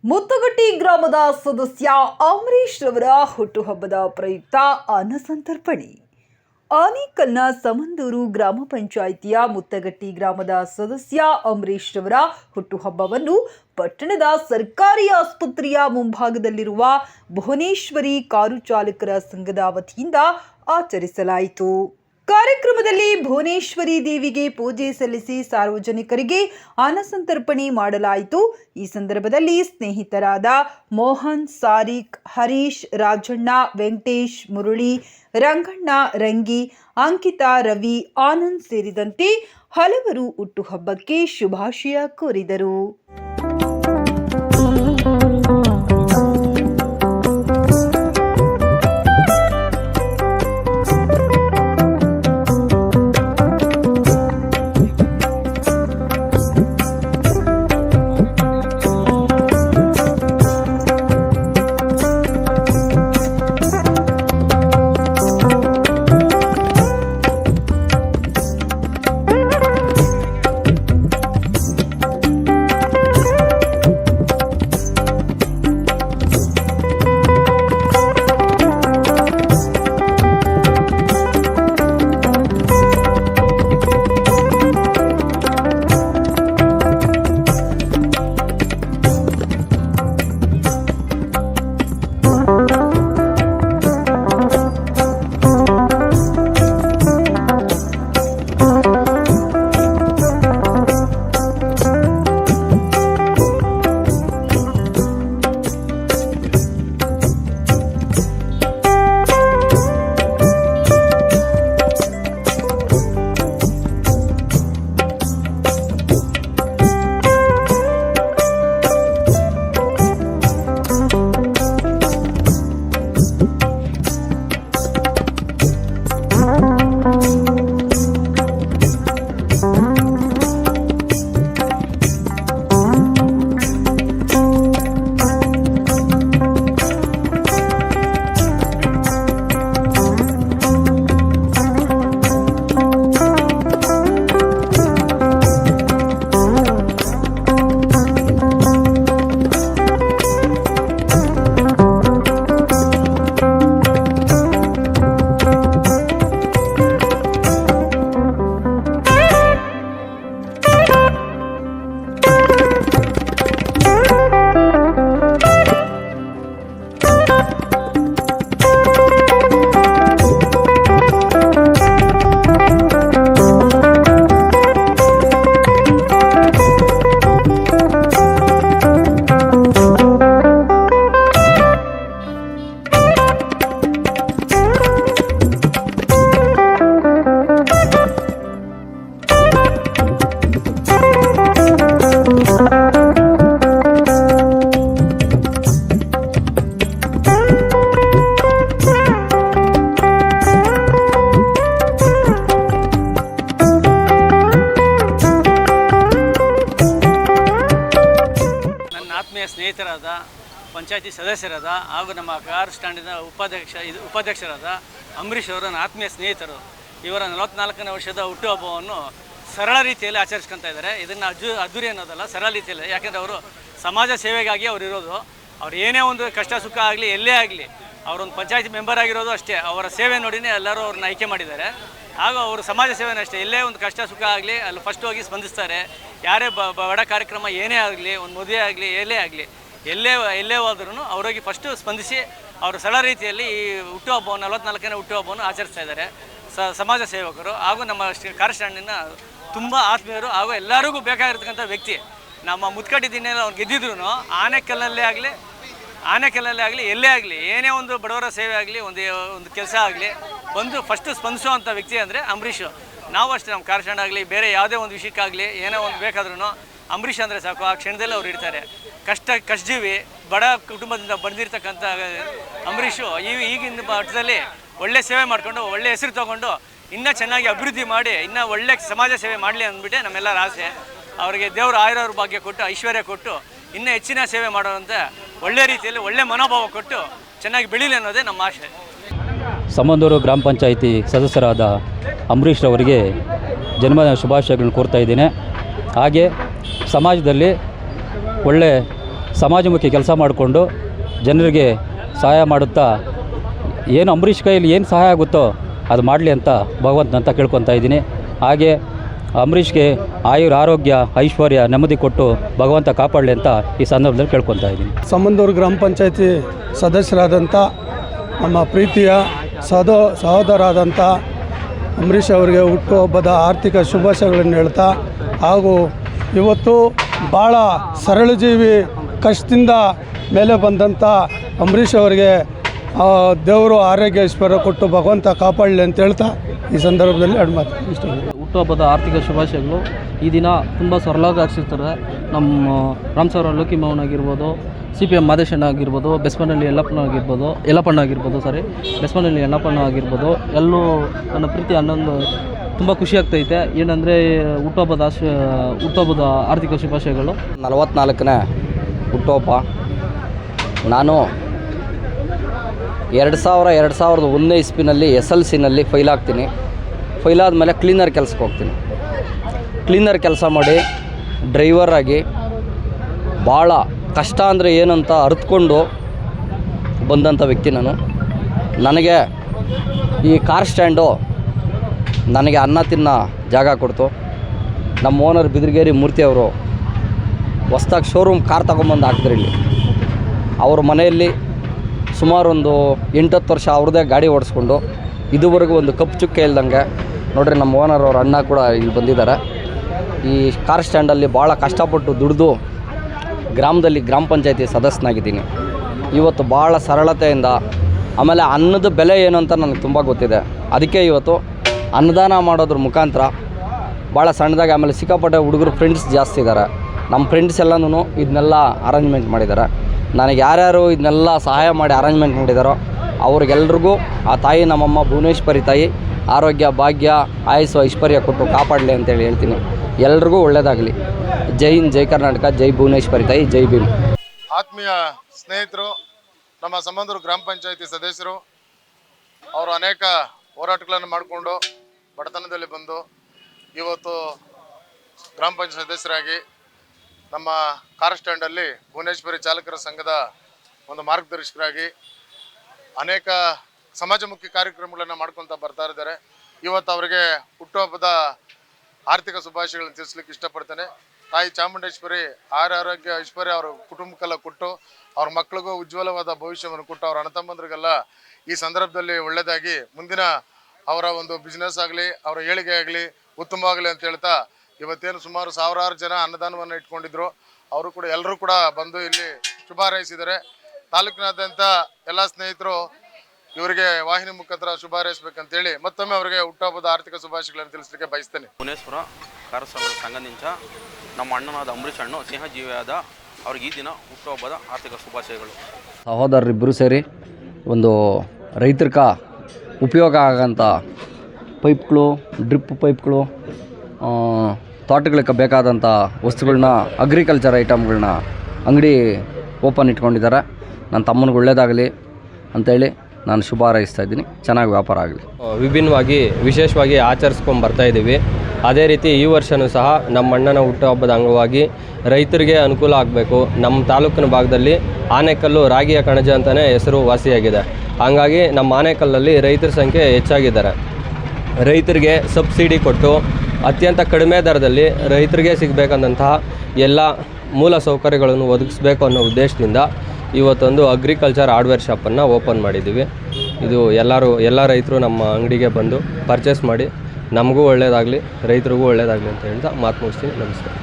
ಮುತ್ತಗಟ್ಟಿ ಗ್ರಾಮದ ಸದಸ್ಯ ಅಂಬರೀಶ್ ರವರ ಹುಟ್ಟುಹಬ್ಬದ ಪ್ರಯುಕ್ತ ಅನ್ನ ಸಂತರ್ಪಣೆ. ಆನೇಕಲ್ನ ಸಮಂದೂರು ಗ್ರಾಮ ಪಂಚಾಯಿತಿಯ ಮುತ್ತಗಟ್ಟಿ ಗ್ರಾಮದ ಸದಸ್ಯ ಅಂಬರೀಶ್ ರವರ ಹುಟ್ಟುಹಬ್ಬವನ್ನು ಪಟ್ಟಣದ ಸರ್ಕಾರಿ ಆಸ್ಪತ್ರೆಯ ಮುಂಭಾಗದಲ್ಲಿರುವ ಭುವನೇಶ್ವರಿ ಕಾರು ಚಾಲಕರ ಸಂಘದ ವತಿಯಿಂದ ಆಚರಿಸಲಾಯಿತು. ಕಾರ್ಯಕ್ರಮದಲ್ಲಿ ಭುವನೇಶ್ವರಿ ದೇವಿಗೆ ಪೂಜೆ ಸಲ್ಲಿಸಿ ಸಾರ್ವಜನಿಕರಿಗೆ ಅನ್ನ ಸಂತರ್ಪಣೆ ಮಾಡಲಾಯಿತು. ಈ ಸಂದರ್ಭದಲ್ಲಿ ಸ್ನೇಹಿತರಾದ ಮೋಹನ್, ಸಾರಿಕ್, ಹರೀಶ್, ರಾಜಣ್ಣ, ವೆಂಕಟೇಶ್, ಮುರಳಿ, ರಂಗಣ್ಣ, ರಂಗಿ, ಅಂಕಿತಾ, ರವಿ, ಆನಂದ್ ಸೇರಿದಂತೆ ಹಲವರು ಹುಟ್ಟುಹಬ್ಬಕ್ಕೆ ಶುಭಾಶಯ ಕೋರಿದರು. ಸ್ನೇಹಿತರಾದ ಪಂಚಾಯತಿ ಸದಸ್ಯರಾದ ಹಾಗೂ ನಮ್ಮ ಕಾರ್ ಸ್ಟ್ಯಾಂಡಿನ ಉಪಾಧ್ಯಕ್ಷರಾದ ಅಂಬರೀಶ್ ಅವರ ಆತ್ಮೀಯ ಸ್ನೇಹಿತರು. ಇವರ 44ನೇ ವರ್ಷದ ಹುಟ್ಟುಹಬ್ಬವನ್ನು ಸರಳ ರೀತಿಯಲ್ಲಿ ಆಚರಿಸ್ಕೊತಾ ಇದ್ದಾರೆ. ಇದನ್ನು ಅದ್ದೂರಿ ಅನ್ನೋದಲ್ಲ, ಸರಳ ರೀತಿಯಲ್ಲಿ. ಯಾಕೆಂದರೆ ಅವರು ಸಮಾಜ ಸೇವೆಗಾಗಿ ಅವರು ಇರೋದು. ಅವ್ರು ಏನೇ ಒಂದು ಕಷ್ಟ ಸುಖ ಆಗಲಿ, ಎಲ್ಲೇ ಆಗಲಿ, ಅವರೊಂದು ಪಂಚಾಯತಿ ಮೆಂಬರ್ ಆಗಿರೋದು ಅಷ್ಟೇ. ಅವರ ಸೇವೆ ನೋಡಿನೇ ಎಲ್ಲರೂ ಅವ್ರನ್ನ ಆಯ್ಕೆ ಮಾಡಿದ್ದಾರೆ. ಹಾಗೂ ಅವರು ಸಮಾಜ ಸೇವೆನೇ ಅಷ್ಟೇ. ಎಲ್ಲೇ ಒಂದು ಕಷ್ಟ ಸುಖ ಆಗಲಿ ಅಲ್ಲಿ ಫಸ್ಟ್ ಹೋಗಿ ಸ್ಪಂದಿಸ್ತಾರೆ. ಯಾರೇ ಬಡ ಕಾರ್ಯಕ್ರಮ ಏನೇ ಆಗಲಿ, ಒಂದು ಮದುವೆ ಆಗಲಿ, ಎಲ್ಲೇ ಹೋದ್ರೂ ಅವರೋಗಿ ಫಸ್ಟು ಸ್ಪಂದಿಸಿ ಅವರು ಸರಳ ರೀತಿಯಲ್ಲಿ ಈ ಹುಟ್ಟುಹಬ್ಬವನ್ನು 44ನೇ ಹುಟ್ಟುಹಬ್ಬವನ್ನು ಆಚರಿಸ್ತಾ ಇದ್ದಾರೆ. ಸಮಾಜ ಸೇವಕರು ಹಾಗೂ ನಮ್ಮ ಕಾರ್ ಸ್ಟ್ಯಾಂಡಿನ ತುಂಬ ಆತ್ಮೀಯರು ಹಾಗೂ ಎಲ್ಲರಿಗೂ ಬೇಕಾಗಿರ್ತಕ್ಕಂಥ ವ್ಯಕ್ತಿ. ನಮ್ಮ ಮುತ್ಕಟ್ಟಿ ದಿನ ಅವ್ರು ಗೆದ್ದಿದ್ರು ಆನೇಕಲ್ಲಲ್ಲೇ ಆಗಲಿ ಎಲ್ಲೇ ಆಗಲಿ, ಏನೇ ಒಂದು ಬಡವರ ಸೇವೆ ಆಗಲಿ, ಒಂದು ಕೆಲಸ ಆಗಲಿ ಬಂದು ಫಸ್ಟು ಸ್ಪಂದಿಸುವಂಥ ವ್ಯಕ್ತಿ ಅಂದರೆ ಅಂಬರೀಷು. ನಾವು ಅಷ್ಟೇ, ನಮ್ಮ ಕಾರ್ ಸ್ಟ್ಯಾಂಡ್ ಆಗಲಿ, ಬೇರೆ ಯಾವುದೇ ಒಂದು ವಿಷಯಕ್ಕಾಗಲಿ, ಏನೋ ಒಂದು ಬೇಕಾದ್ರೂ ಅಂಬರೀಷ್ ಅಂದರೆ ಸಾಕು, ಆ ಕ್ಷಣದಲ್ಲಿ ಅವ್ರು ಇರ್ತಾರೆ. ಕಷ್ಟಜೀವಿ, ಬಡ ಕುಟುಂಬದಿಂದ ಬಂದಿರತಕ್ಕಂಥ ಅಂಬರೀಷು ಈಗಿನ ಮಟ್ಟದಲ್ಲಿ ಒಳ್ಳೆ ಸೇವೆ ಮಾಡಿಕೊಂಡು, ಒಳ್ಳೆ ಹೆಸರು ತೊಗೊಂಡು ಇನ್ನೂ ಚೆನ್ನಾಗಿ ಅಭಿವೃದ್ಧಿ ಮಾಡಿ, ಇನ್ನೂ ಒಳ್ಳೆ ಸಮಾಜ ಸೇವೆ ಮಾಡಲಿ ಅಂದ್ಬಿಟ್ಟೆ ನಮ್ಮೆಲ್ಲರ ಆಸೆ. ಅವರಿಗೆ ದೇವರು ಆಯುರ ಭಾಗ್ಯ ಕೊಟ್ಟು, ಐಶ್ವರ್ಯ ಕೊಟ್ಟು, ಇನ್ನೂ ಹೆಚ್ಚಿನ ಸೇವೆ ಮಾಡುವಂಥ ಒಳ್ಳೆ ರೀತಿಯಲ್ಲಿ ಒಳ್ಳೆ ಮನೋಭಾವ ಕೊಟ್ಟು ಚೆನ್ನಾಗಿ ಬೆಳೀಲಿ ಅನ್ನೋದೇ ನಮ್ಮ ಆಶೆ. ಸಮಂದೂರು ಗ್ರಾಮ ಪಂಚಾಯಿತಿ ಸದಸ್ಯರಾದ ಅಂಬರೀಶ್ ಅವರಿಗೆ ಜನ್ಮದಿನ ಶುಭಾಶಯಗಳನ್ನು ಕೋರ್ತಾ ಇದ್ದೇನೆ. ಹಾಗೆ ಸಮಾಜದಲ್ಲಿ ಒಳ್ಳೆ ಸಮಾಜಮುಖಿ ಕೆಲಸ ಮಾಡಿಕೊಂಡು ಜನರಿಗೆ ಸಹಾಯ ಮಾಡುತ್ತಾ ಏನು ಅಂಬರೀಷ್ ಕೈಯಲ್ಲಿ ಏನು ಸಹಾಯ ಆಗುತ್ತೋ ಅದು ಮಾಡಲಿ ಅಂತ ಭಗವಂತನಂತ ಕೇಳ್ಕೊತಾ ಇದ್ದೀನಿ. ಹಾಗೆ ಅಂಬರೀಷ್ಗೆ ಆರೋಗ್ಯ ಐಶ್ವರ್ಯ ನೆಮ್ಮದಿ ಕೊಟ್ಟು ಭಗವಂತ ಕಾಪಾಡಲಿ ಅಂತ ಈ ಸಂದರ್ಭದಲ್ಲಿ ಕೇಳ್ಕೊತಾ ಇದ್ದೀನಿ. ಸಮಂದೂರು ಗ್ರಾಮ ಪಂಚಾಯತಿ ಸದಸ್ಯರಾದಂಥ ನಮ್ಮ ಪ್ರೀತಿಯ ಸಹೋದರಾದಂಥ ಅಂಬರೀಷ್ ಅವರಿಗೆ ಹುಟ್ಟುಹಬ್ಬದ ಆರ್ಥಿಕ ಶುಭಾಶಯಗಳನ್ನು ಹೇಳ್ತಾ, ಹಾಗೂ ಇವತ್ತು ಭಾಳ ಸರಳ ಜೀವಿ ಕಷ್ಟದಿಂದ ಮೇಲೆ ಬಂದಂಥ ಅಂಬರೀಷ್ ಅವರಿಗೆ ದೇವರು ಆರೋಗ್ಯ ಐಶ್ವರ್ಯ ಕೊಟ್ಟು ಭಗವಂತ ಕಾಪಾಡಲಿ ಅಂತ ಹೇಳ್ತಾ ಈ ಸಂದರ್ಭದಲ್ಲಿ ಎರಡು ಮಾತು ಇಷ್ಟ. ಹುಟ್ಟುಹಬ್ಬದ ಆರ್ಥಿಕ ಶುಭಾಶಯಗಳು. ಈ ದಿನ ತುಂಬ ಸರಳವಾಗಿ ಆಚರಿಸ್ತಾರೆ. ನಮ್ಮ ರಾಮಸವರ ಲೋಕಿ ಮೋಹನ್ ಆಗಿರ್ಬೋದು, CPM ಮಾದೇಶಣ್ಣ ಆಗಿರ್ಬೋದು, ಬೆಸ್ಮನಹಳ್ಳಿ ಯಲ್ಲಪ್ಪಣ್ಣ ಆಗಿರ್ಬೋದು ಬೆಸ್ಮನಹಳ್ಳಿ ಯಲ್ಲಪ್ಪಣ್ಣ ಆಗಿರ್ಬೋದು, ಎಲ್ಲೂ ನನ್ನ ಪ್ರೀತಿ ಅನ್ನೊಂದು ತುಂಬ ಖುಷಿ ಆಗ್ತೈತೆ. ಏನಂದರೆ ಹುಟ್ಟುಹಬ್ಬದ ಆರ್ಥಿಕ ಶುಭಾಶಯಗಳು. 44ನೇ ಹುಟ್ಟುಹಬ್ಬ. ನಾನು 2001ನೇ ಇಸ್ವಿನಲ್ಲಿ SLCನಲ್ಲಿ ಫೈಲ್ ಆಗ್ತೀನಿ. ಫೈಲ್ ಆದಮೇಲೆ ಕ್ಲೀನರ್ ಕೆಲಸಕ್ಕೆ ಹೋಗ್ತೀನಿ. ಕ್ಲೀನರ್ ಕೆಲಸ ಮಾಡಿ ಡ್ರೈವರ್ ಆಗಿ ಭಾಳ ಕಷ್ಟ ಅಂದರೆ ಏನಂತ ಅರಿತುಕೊಂಡು ಬಂದಂಥ ವ್ಯಕ್ತಿ ನಾನು. ನನಗೆ ಈ ಕಾರ್ ಸ್ಟ್ಯಾಂಡು ನನಗೆ ಅನ್ನ ತಿನ್ನೋ ಜಾಗ ಕೊಡ್ತು. ನಮ್ಮ ಓನರ್ ಬಿದಿರ್ಗೇರಿ ಮೂರ್ತಿಯವರು ಹೊಸ್ದಾಗಿ ಶೋರೂಮ್ ಕಾರ್ ತೊಗೊಂಬಂದು ಹಾಕಿದ್ರು ಇಲ್ಲಿ. ಅವ್ರ ಮನೆಯಲ್ಲಿ ಸುಮಾರು ಒಂದು 8-10 ವರ್ಷ ಅವ್ರದ್ದೇ ಗಾಡಿ ಓಡಿಸ್ಕೊಂಡು ಇದುವರೆಗೂ ಒಂದು ಕಪ್ಪು ಚುಕ್ಕೆ ಇಲ್ದಂಗೆ ನೋಡ್ರಿ, ನಮ್ಮ ಓನರ್ ಅವ್ರ ಅಣ್ಣ ಕೂಡ ಇಲ್ಲಿ ಬಂದಿದ್ದಾರೆ. ಈ ಕಾರ್ ಸ್ಟ್ಯಾಂಡಲ್ಲಿ ಭಾಳ ಕಷ್ಟಪಟ್ಟು ದುಡಿದು ಗ್ರಾಮದಲ್ಲಿ ಗ್ರಾಮ ಪಂಚಾಯತಿ ಸದಸ್ಯನಾಗಿದ್ದೀನಿ. ಇವತ್ತು ಭಾಳ ಸರಳತೆಯಿಂದ, ಆಮೇಲೆ ಅನ್ನದ ಬೆಲೆ ಏನು ಅಂತ ನನಗೆ ತುಂಬ ಗೊತ್ತಿದೆ. ಅದಕ್ಕೆ ಇವತ್ತು ಅನ್ನದಾನ ಮಾಡೋದ್ರ ಮುಖಾಂತರ ಭಾಳ ಸಣ್ಣದಾಗಿ, ಆಮೇಲೆ ಸಿಕ್ಕಾಪಟ್ಟೆ ಹುಡುಗರು ಫ್ರೆಂಡ್ಸ್ ಜಾಸ್ತಿ ಇದ್ದಾರೆ. ನಮ್ಮ ಫ್ರೆಂಡ್ಸ್ ಎಲ್ಲನೂ ಇದನ್ನೆಲ್ಲ ಅರೇಂಜ್ಮೆಂಟ್ ಮಾಡಿದ್ದಾರೆ. ನನಗೆ ಯಾರ್ಯಾರು ಇದನ್ನೆಲ್ಲ ಸಹಾಯ ಮಾಡಿ ಅರೇಂಜ್ಮೆಂಟ್ ಮಾಡಿದಾರೋ ಅವ್ರಿಗೆಲ್ರಿಗೂ ಆ ತಾಯಿ, ನಮ್ಮಮ್ಮ ಭುವನೇಶ್ವರಿ ತಾಯಿ ಆರೋಗ್ಯ ಭಾಗ್ಯ ಆಯಸ್ಸು ಐಶ್ವರ್ಯ ಕೊಟ್ಟು ಕಾಪಾಡಲಿ ಅಂತೇಳಿ ಹೇಳ್ತೀನಿ. ಎಲ್ರಿಗೂ ಒಳ್ಳೆಯದಾಗಲಿ. ಜೈ ಹಿಂದ್, ಜೈ ಕರ್ನಾಟಕ, ಜೈ ಭುವನೇಶ್ವರಿ ತಾಯಿ, ಜೈ ಭೀಮ್. ಆತ್ಮೀಯ ಸ್ನೇಹಿತರು, ನಮ್ಮ ಸಮಂದೂರು ಗ್ರಾಮ ಪಂಚಾಯತಿ ಸದಸ್ಯರು, ಅವರು ಅನೇಕ ಹೋರಾಟಗಳನ್ನು ಮಾಡಿಕೊಂಡು ಬಡತನದಲ್ಲಿ ಬಂದು ಇವತ್ತು ಗ್ರಾಮ ಪಂಚಾಯತ್ ಸದಸ್ಯರಾಗಿ ನಮ್ಮ ಕಾರ್ ಸ್ಟ್ಯಾಂಡಲ್ಲಿ ಭುವನೇಶ್ವರಿ ಚಾಲಕರ ಸಂಘದ ಒಂದು ಮಾರ್ಗದರ್ಶಕರಾಗಿ ಅನೇಕ ಸಮಾಜಮುಖಿ ಕಾರ್ಯಕ್ರಮಗಳನ್ನು ಮಾಡ್ಕೊತ ಬರ್ತಾ ಇದ್ದಾರೆ. ಇವತ್ತು ಅವರಿಗೆ ಹುಟ್ಟುಹಬ್ಬದ ಆರ್ಥಿಕ ಶುಭಾಶಯಗಳನ್ನು ತಿಳಿಸ್ಲಿಕ್ಕೆ ಇಷ್ಟಪಡ್ತೇನೆ. ತಾಯಿ ಚಾಮುಂಡೇಶ್ವರಿ ಆರೋಗ್ಯ ಐಶ್ವರ್ಯ ಅವರ ಕುಟುಂಬಕ್ಕೆಲ್ಲ ಕೊಟ್ಟು, ಅವ್ರ ಮಕ್ಕಳಿಗೂ ಉಜ್ವಲವಾದ ಭವಿಷ್ಯವನ್ನು ಕೊಟ್ಟು, ಅವ್ರ ಅಣ್ಣತಮ್ಮಂದ್ರಿಗೆಲ್ಲ ಈ ಸಂದರ್ಭದಲ್ಲಿ ಒಳ್ಳೆಯದಾಗಿ ಮುಂದಿನ ಅವರ ಒಂದು ಬಿಸ್ನೆಸ್ ಆಗಲಿ, ಅವರ ಏಳಿಗೆ ಆಗಲಿ ಉತ್ತಮವಾಗಲಿ ಅಂತ ಹೇಳ್ತಾ, ಇವತ್ತೇನು ಸುಮಾರು ಸಾವಿರಾರು ಜನ ಅನ್ನದಾನವನ್ನು ಇಟ್ಕೊಂಡಿದ್ರು, ಅವರು ಕೂಡ ಎಲ್ಲರೂ ಕೂಡ ಬಂದು ಇಲ್ಲಿ ಶುಭ ಹಾರೈಸಿದ್ದಾರೆ. ತಾಲೂಕಿನಾದ್ಯಂತ ಎಲ್ಲ ಸ್ನೇಹಿತರು ಇವರಿಗೆ ವಾಹಿನಿ ಮುಖಾಂತರ ಶುಭ ಹಾರೈಸಬೇಕಂತೇಳಿ ಮತ್ತೊಮ್ಮೆ ಅವರಿಗೆ ಹುಟ್ಟುಹಬ್ಬದ ಆರ್ಥಿಕ ಶುಭಾಶಯಗಳನ್ನು ತಿಳಿಸಲಿಕ್ಕೆ ಬಯಸ್ತೇನೆ. ಭುವನೇಶ್ವರ ಕಾರ್ ಸಂಘದಿಂದ ನಮ್ಮ ಅಣ್ಣನಾದ ಅಂಬರೀಷ್ ಅಣ್ಣ ಸ್ನೇಹಜೀವಿಯಾದ ಅವ್ರಿಗೆ ಈ ದಿನ ಹುಟ್ಟುಹಬ್ಬದ ಆರ್ಥಿಕ ಶುಭಾಶಯಗಳು. ಸಹೋದರರಿಬ್ಬರು ಸೇರಿ ಒಂದು ರೈತರಿಗ ಉಪಯೋಗ ಆಗೋಂಥ ಪೈಪ್ಗಳು, ಡ್ರಿಪ್ ಪೈಪ್ಗಳು, ತೋಟಗಳಿಗೆ ಬೇಕಾದಂಥ ವಸ್ತುಗಳನ್ನ, ಅಗ್ರಿಕಲ್ಚರ್ ಐಟಮ್ಗಳನ್ನ ಅಂಗಡಿ ಓಪನ್ ಇಟ್ಕೊಂಡಿದ್ದಾರೆ. ನನ್ನ ತಮ್ಮನಿಗೆ ಒಳ್ಳೆಯದಾಗಲಿ ಅಂತೇಳಿ ನಾನು ಶುಭ ಹಾರೈಸ್ತಾ ಇದ್ದೀನಿ. ಚೆನ್ನಾಗಿ ವ್ಯಾಪಾರ ಆಗಲಿ. ವಿಭಿನ್ನವಾಗಿ ವಿಶೇಷವಾಗಿ ಆಚರಿಸ್ಕೊಂಡು ಬರ್ತಾಯಿದ್ದೀವಿ. ಅದೇ ರೀತಿ ಈ ವರ್ಷವೂ ಸಹ ನಮ್ಮ ಅಣ್ಣನ ಹುಟ್ಟುಹಬ್ಬದ ಅಂಗವಾಗಿ ರೈತರಿಗೆ ಅನುಕೂಲ ಆಗಬೇಕು. ನಮ್ಮ ತಾಲೂಕಿನ ಭಾಗದಲ್ಲಿ ಆನೆಕಲ್ಲು ರಾಗಿಯ ಕಣಜ ಅಂತಲೇ ಹೆಸರು ವಾಸಿಯಾಗಿದೆ. ಹಾಗಾಗಿ ನಮ್ಮ ಆನೆಕಲ್ಲಲ್ಲಿ ರೈತರ ಸಂಖ್ಯೆ ಹೆಚ್ಚಾಗಿದ್ದಾರೆ. ರೈತರಿಗೆ ಸಬ್ಸಿಡಿ ಕೊಟ್ಟು ಅತ್ಯಂತ ಕಡಿಮೆ ದರದಲ್ಲಿ ರೈತರಿಗೆ ಸಿಗಬೇಕಂತಹ ಎಲ್ಲ ಮೂಲ ಸೌಕರ್ಯಗಳನ್ನು ಒದಗಿಸಬೇಕು ಅನ್ನೋ ಉದ್ದೇಶದಿಂದ ಇವತ್ತೊಂದು ಅಗ್ರಿಕಲ್ಚರ್ ಹಾರ್ಡ್ವೇರ್ ಶಾಪನ್ನು ಓಪನ್ ಮಾಡಿದ್ದೀವಿ. ಇದು ಎಲ್ಲ ರೈತರು ನಮ್ಮ ಅಂಗಡಿಗೆ ಬಂದು ಪರ್ಚೇಸ್ ಮಾಡಿ ನಮಗೂ ಒಳ್ಳೆಯದಾಗಲಿ, ರೈತರಿಗೂ ಒಳ್ಳೆಯದಾಗಲಿ ಅಂತ ಹೇಳ್ತಾ ಮಾತು ಮುಗಿಸ್ತೀನಿ. ನಮಸ್ಕಾರ.